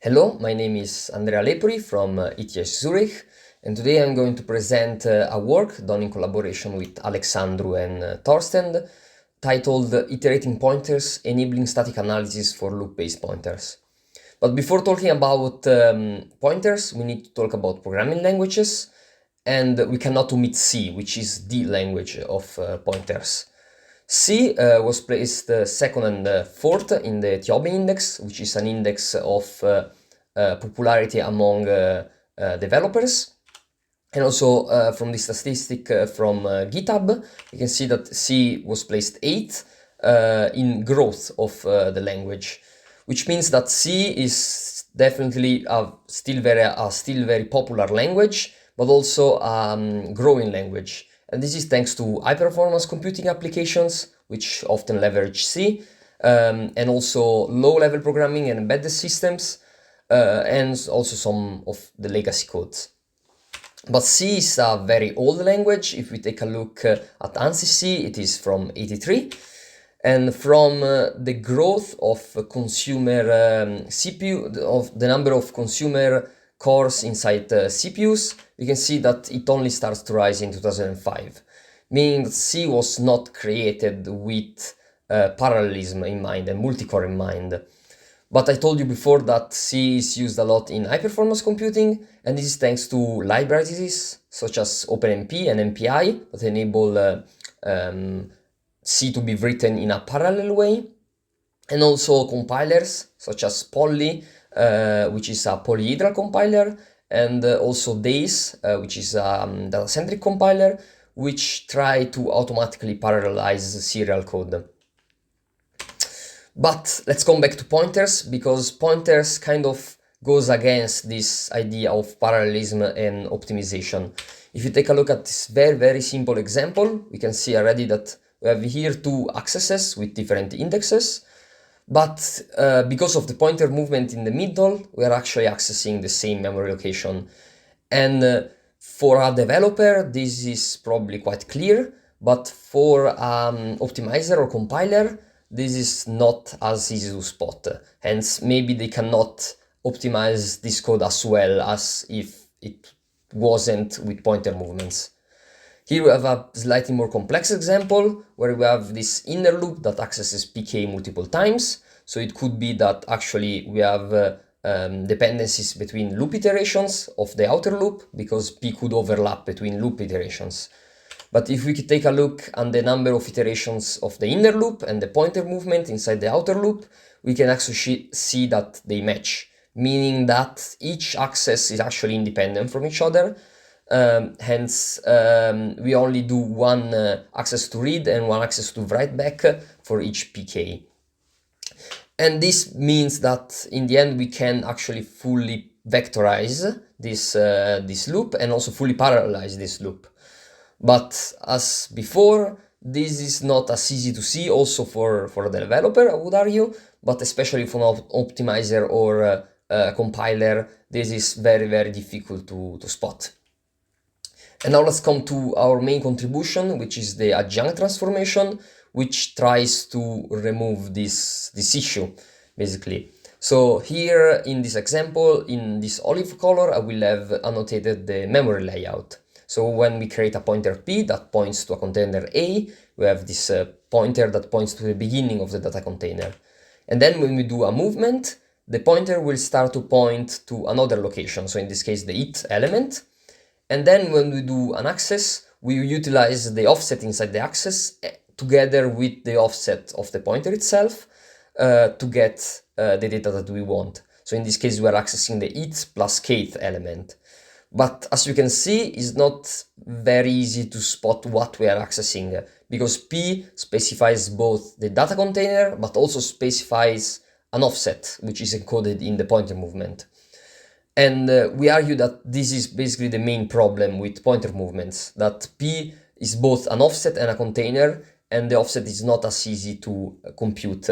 Hello, my name is Andrea Lepori from ETH Zurich, and today I'm going to present a work done in collaboration with Alexandru and Torsten, titled Iterating Pointers, Enabling Static Analysis for Loop-Based Pointers. But before talking about pointers, we need to talk about programming languages, and we cannot omit C, which is the language of pointers. C was placed second and fourth in the TIOBE index, which is an index of popularity among developers. And also from the statistic from GitHub, you can see that C was placed 8th in growth of the language, which means that C is definitely still very popular language, but also a growing language. And this is thanks to high-performance computing applications, which often leverage C, and also low-level programming and embedded systems, and also some of the legacy codes. But C is a very old language. If we take a look at ANSYS C, it is from 83. And from the growth of consumer CPU, of the number of consumer cores inside CPUs, we can see that it only starts to rise in 2005, meaning that C was not created with parallelism in mind and multi-core in mind. But I told you before that C is used a lot in high-performance computing, and this is thanks to libraries such as OpenMP and MPI that enable C to be written in a parallel way, and also compilers such as Poly, which is a polyhedral compiler, and also DACE, which is a data-centric compiler, which try to automatically parallelize serial code. But let's come back to pointers, because pointers kind of goes against this idea of parallelism and optimization. If you take a look at this very simple example, we can see already that we have here two accesses with different indexes, but because of the pointer movement in the middle, we are actually accessing the same memory location. And for a developer, this is probably quite clear, but for optimizer or compiler, this is not as easy to spot. Hence, maybe they cannot optimize this code as well as if it wasn't with pointer movements. Here we have a slightly more complex example where we have this inner loop that accesses PK multiple times. So it could be that actually we have dependencies between loop iterations of the outer loop, because P could overlap between loop iterations. But if we could take a look at the number of iterations of the inner loop and the pointer movement inside the outer loop, we can actually see that they match, meaning that each access is actually independent from each other. Hence, we only do one access to read and one access to write back for each PK. And this means that in the end, we can actually fully vectorize this loop and also fully parallelize this loop. But as before, this is not as easy to see also for the developer, I would argue, but especially for an optimizer or a compiler, this is very difficult to spot. And now let's come to our main contribution, which is the adjunct transformation, which tries to remove this issue, basically. So here in this example, in this olive color, I will have annotated the memory layout. So when we create a pointer P that points to a container A, we have this pointer that points to the beginning of the data container. And then when we do a movement, the pointer will start to point to another location. So in this case, the it element. And then when we do an access, we utilize the offset inside the access together with the offset of the pointer itself to get the data that we want. So in this case, we are accessing the it plus kth element. But as you can see, it's not very easy to spot what we are accessing, because P specifies both the data container, but also specifies an offset, which is encoded in the pointer movement. And we argue that this is basically the main problem with pointer movements, that P is both an offset and a container, and the offset is not as easy to compute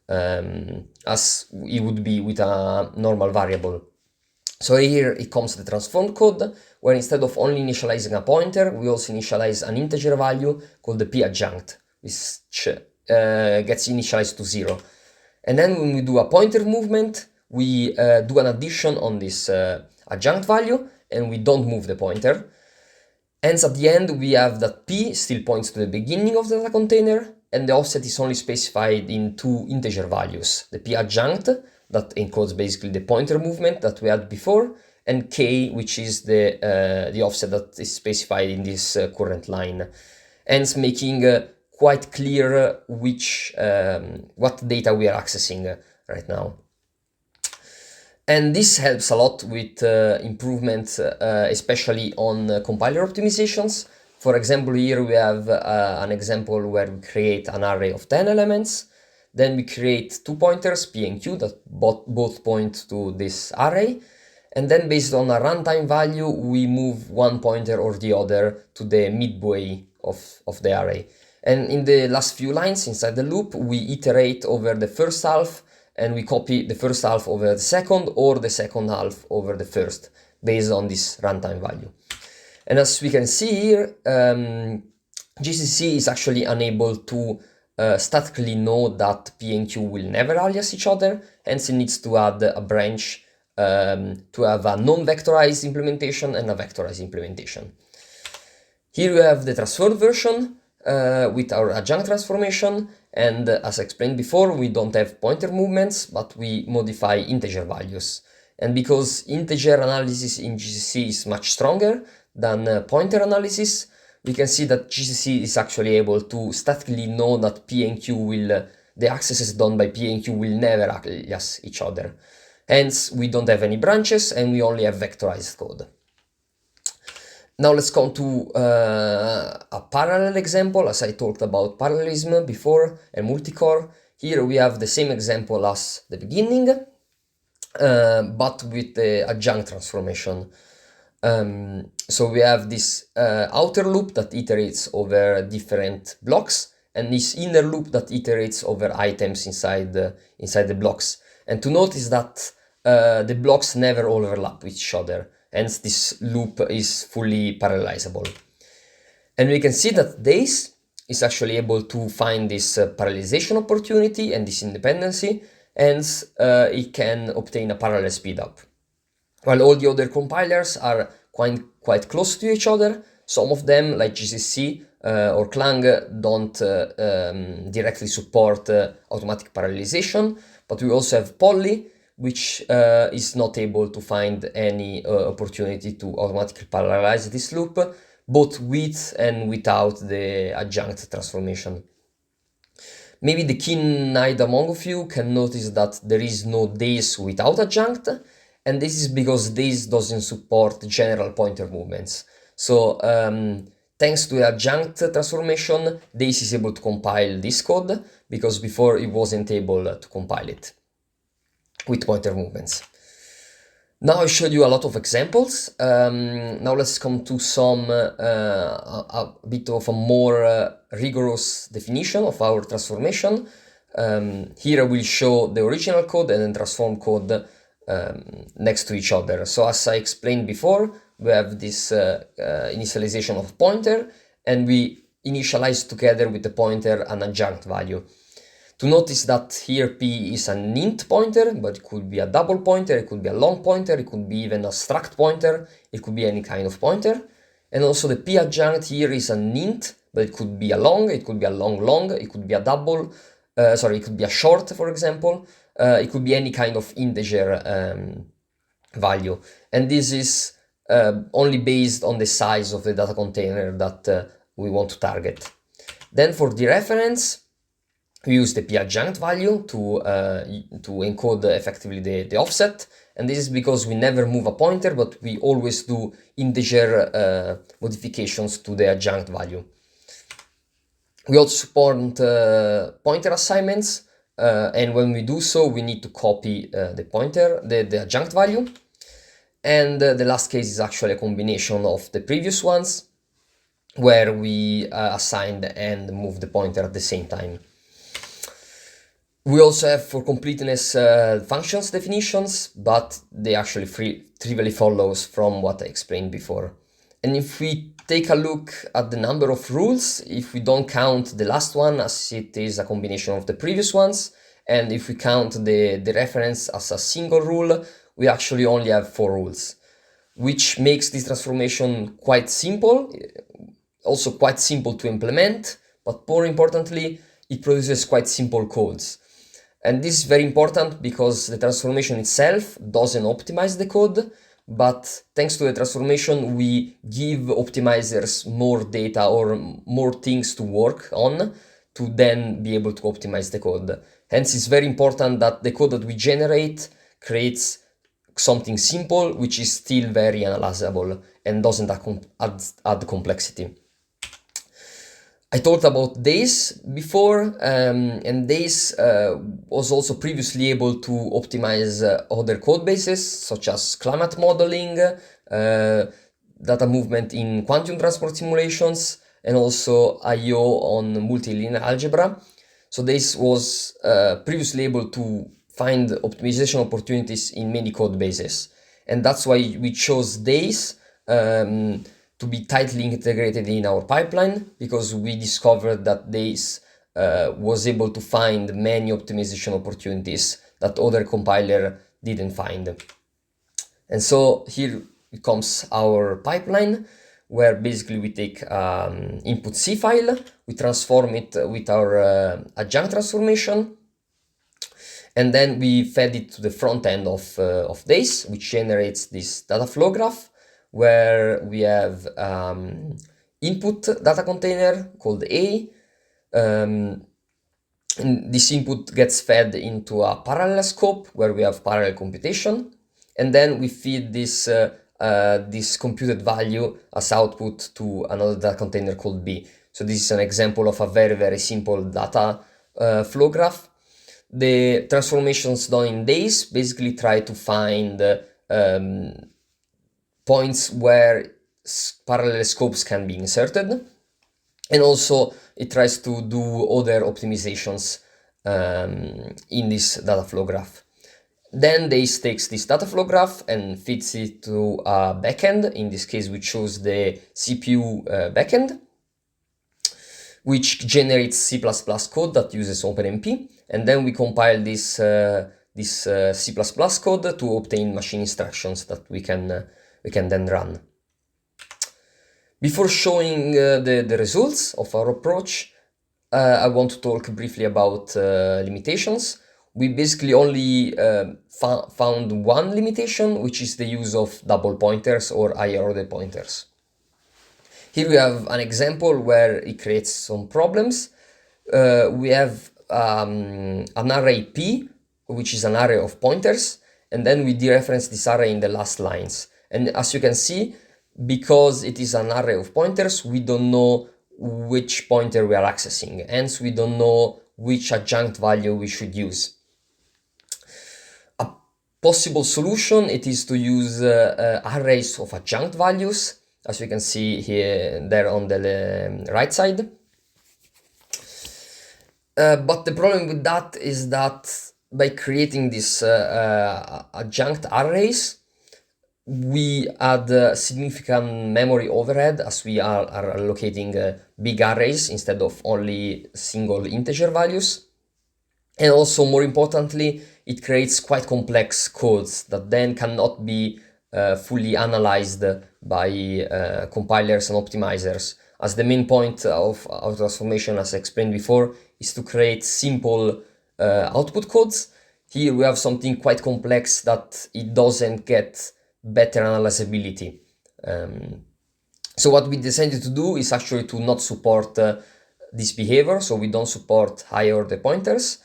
as it would be with a normal variable. So here it comes the transformed code, where instead of only initializing a pointer, we also initialize an integer value called the P adjunct, which gets initialized to 0. And then when we do a pointer movement, we do an addition on this adjunct value, and we don't move the pointer. Hence, at the end, we have that p still points to the beginning of the data container, and the offset is only specified in two integer values, the p adjunct, that encodes basically the pointer movement that we had before, and k, which is the offset that is specified in this current line. Hence, making quite clear what data we are accessing right now. And this helps a lot with improvements, especially on compiler optimizations. For example, here we have an example where we create an array of 10 elements. Then we create two pointers, p and q, that both point to this array. And then based on a runtime value, we move one pointer or the other to the midway of the array. And in the last few lines inside the loop, we iterate over the first half, and we copy the first half over the second, or the second half over the first, based on this runtime value. And as we can see here, GCC is actually unable to statically know that P and Q will never alias each other, hence it needs to add a branch to have a non-vectorized implementation and a vectorized implementation. Here we have the transformed version with our adjunct transformation, and as I explained before, we don't have pointer movements, but we modify integer values. And because integer analysis in GCC is much stronger than pointer analysis, we can see that GCC is actually able to statically know that P and Q the accesses done by P and Q will never alias each other. Hence, we don't have any branches, and we only have vectorized code. Now let's come to a parallel example, as I talked about parallelism before and multicore. Here we have the same example as the beginning, but with the adjunct transformation. So we have this outer loop that iterates over different blocks, and this inner loop that iterates over items inside the blocks. And to notice that the blocks never overlap with each other. Hence, this loop is fully parallelizable. And we can see that days is actually able to find this parallelization opportunity and this independency, hence it can obtain a parallel speedup. While all the other compilers are quite close to each other, some of them, like GCC or Clang, don't directly support automatic parallelization, but we also have Poly, which is not able to find any opportunity to automatically parallelize this loop, both with and without the adjunct transformation. Maybe the keen-eyed among of you can notice that there is no days without adjunct, and this is because days doesn't support general pointer movements. So thanks to the adjunct transformation, days is able to compile this code, because before it wasn't able to compile it with pointer movements. Now I showed you a lot of examples. Now let's come to some a bit of a more rigorous definition of our transformation. Here I will show the original code and then transform code next to each other. So as I explained before, we have this initialization of pointer, and we initialize together with the pointer an adjunct value. To notice that here p is an int pointer, but it could be a double pointer, it could be a long pointer, it could be even a struct pointer, it could be any kind of pointer. And also the p adjunct here is an int, but it could be a long, it could be a long, it could be a double, it could be a short, for example. It could be any kind of integer value. And this is only based on the size of the data container that we want to target. Then for the reference, we use the p adjunct value to encode effectively the offset, and this is because we never move a pointer, but we always do integer modifications to the adjunct value. We also support pointer assignments, and when we do so, we need to copy the adjunct value. And the last case is actually a combination of the previous ones, where we assign and move the pointer at the same time. We also have, for completeness, functions definitions, but they actually trivially follows from what I explained before. And if we take a look at the number of rules, if we don't count the last one, as it is a combination of the previous ones, And if we count the reference as a single rule, we actually only have 4 rules, which makes this transformation quite simple, also quite simple to implement, but more importantly, it produces quite simple codes. And this is very important because the transformation itself doesn't optimize the code, but thanks to the transformation, we give optimizers more data or more things to work on to then be able to optimize the code. Hence, it's very important that the code that we generate creates something simple, which is still very analyzable and doesn't add complexity. I talked about Days before, and Days was also previously able to optimize other code bases, such as climate modeling, data movement in quantum transport simulations, and also I/O on multilinear algebra. So Days was previously able to find optimization opportunities in many code bases. And that's why we chose Days to be tightly integrated in our pipeline, because we discovered that Days was able to find many optimization opportunities that other compiler didn't find. And so here comes our pipeline, where basically we take input C file, we transform it with our adjunct transformation, and then we fed it to the front end of Days, which generates this data flow graph, where we have input data container called A. And this input gets fed into a parallel scope where we have parallel computation, and then we feed this this computed value as output to another data container called B. So this is an example of a very simple data flow graph. The transformations done in Days basically try to find points where parallel scopes can be inserted, and also it tries to do other optimizations in this data flow graph. Then Days takes this data flow graph and feeds it to a backend. In this case, we chose the CPU backend, which generates C++ code that uses OpenMP, and then we compile this C++ code to obtain machine instructions that we can then run. Before showing the results of our approach, I want to talk briefly about limitations. We basically only found one limitation, which is the use of double pointers or higher order pointers. Here we have an example where it creates some problems. We have an array P, which is an array of pointers, and then we dereference this array in the last lines. And as you can see, because it is an array of pointers, we don't know which pointer we are accessing. Hence, we don't know which adjunct value we should use. A possible solution, it is to use arrays of adjunct values, as you can see here, there on the right side. But the problem with that is that by creating these adjunct arrays, we add significant memory overhead, as we are allocating big arrays instead of only single integer values. And also, more importantly, it creates quite complex codes that then cannot be fully analyzed by compilers and optimizers, as the main point of our transformation, as I explained before, is to create simple output codes. Here we have something quite complex that it doesn't get better analyzability. So what we decided to do is actually to not support this behavior, so we don't support higher order pointers,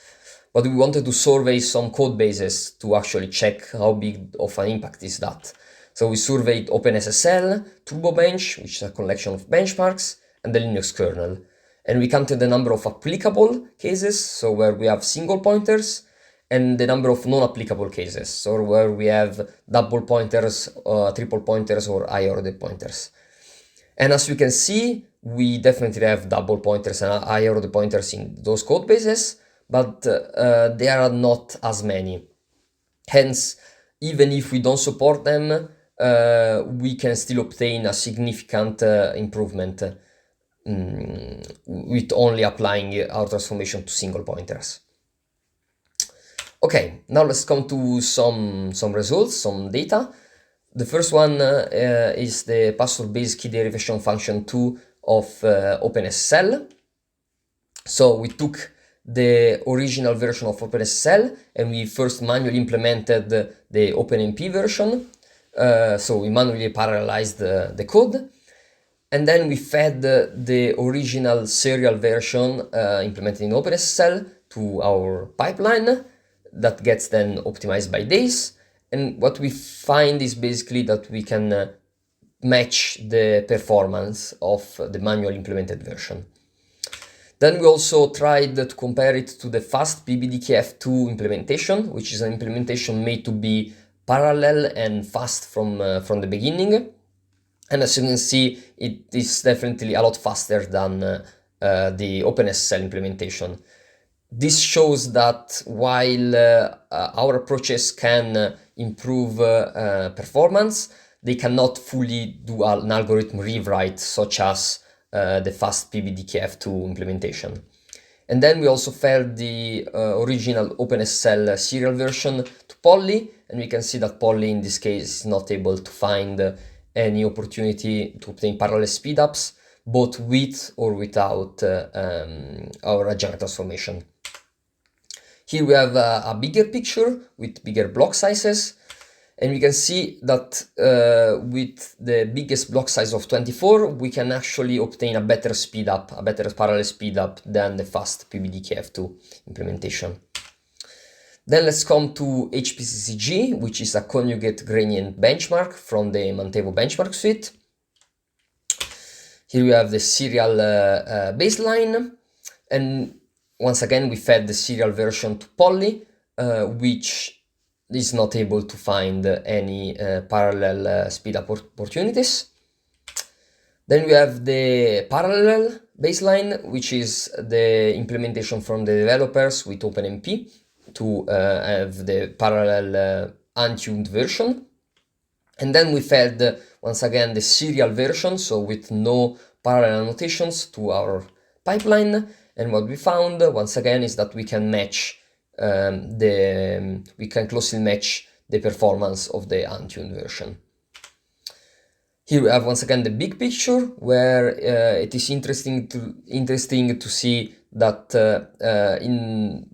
but we wanted to survey some code bases to actually check how big of an impact is that. So we surveyed OpenSSL, TurboBench, which is a collection of benchmarks, and the Linux kernel. And we counted the number of applicable cases, so where we have single pointers, and the number of non-applicable cases, so where we have double pointers, triple pointers, or higher order pointers. And as we can see, we definitely have double pointers and higher order pointers in those code bases, but there are not as many. Hence, even if we don't support them, we can still obtain a significant improvement with only applying our transformation to single pointers. Okay, now let's come to some results, some data. The first one is the password-based key derivation function 2 of OpenSSL. So we took the original version of OpenSSL and we first manually implemented the OpenMP version. So we manually parallelized the code. And then we fed the original serial version implemented in OpenSSL to our pipeline that gets then optimized by days. And what we find is basically that we can match the performance of the manual implemented version. Then we also tried to compare it to the fast PBDKF2 implementation, which is an implementation made to be parallel and fast from the beginning. And as you can see, it is definitely a lot faster than the OpenSSL implementation. This shows that while our approaches can improve performance, they cannot fully do an algorithm rewrite such as the fast PBDKF2 implementation. And then we also fed the original OpenSSL serial version to Polly, and we can see that Polly in this case is not able to find any opportunity to obtain parallel speedups, both with or without our adjunct transformation. Here we have a bigger picture with bigger block sizes, and we can see that with the biggest block size of 24, we can actually obtain a better speedup, a better parallel speedup than the fast PBDKF2 implementation. Then let's come to HPCCG, which is a conjugate gradient benchmark from the Mantevo benchmark suite. Here we have the serial baseline, and once again we fed the serial version to Polly, which is not able to find any parallel speedup opportunities. Then we have the parallel baseline, which is the implementation from the developers with OpenMP to have the parallel untuned version. And then we fed once again the serial version, so with no parallel annotations, to our pipeline. And what we found once again is that we can match we can closely match the performance of the untuned version. Here we have once again the big picture, where it is interesting to see that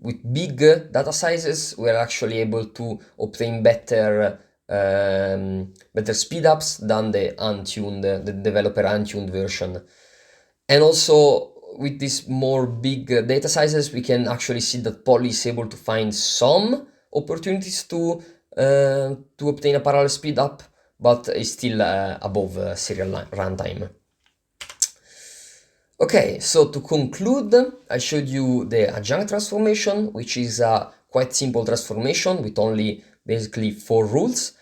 with big data sizes we're actually able to obtain better speedups than the developer untuned version. And also with these more big data sizes, we can actually see that Polly is able to find some opportunities to obtain a parallel speedup, but is still above serial runtime. Okay, so to conclude, I showed you the adjunct transformation, which is a quite simple transformation with only basically 4 rules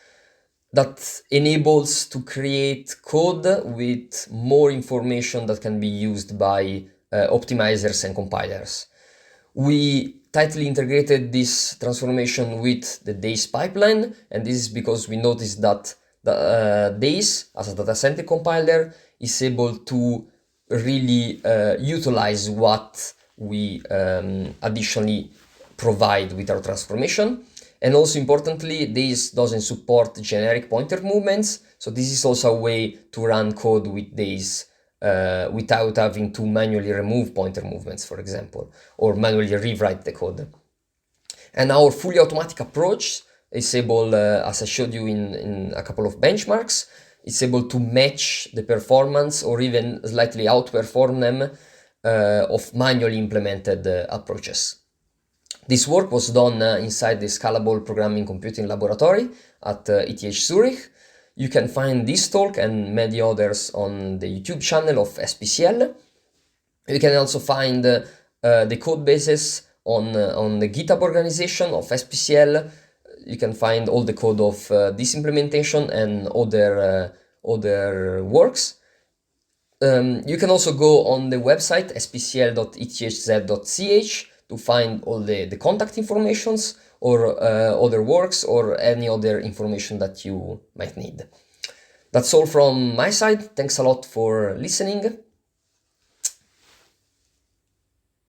that enables to create code with more information that can be used by optimizers and compilers. We tightly integrated this transformation with the days pipeline, and this is because we noticed that the days as a data-centric compiler is able to really utilize what we additionally provide with our transformation. And also importantly, days doesn't support generic pointer movements, so this is also a way to run code with days without having to manually remove pointer movements, for example, or manually rewrite the code. And our fully automatic approach is able, as I showed you in a couple of benchmarks, it's able to match the performance or even slightly outperform them of manually implemented approaches. This work was done inside the Scalable Programming Computing Laboratory at ETH Zurich. You can find this talk and many others on the YouTube channel of SPCL. You can also find the code bases on the GitHub organization of SPCL. You can find all the code of this implementation and other works. You can also go on the website spcl.ethz.ch to find all the contact informations or other works or any other information that you might need. That's all from my side. Thanks a lot for listening.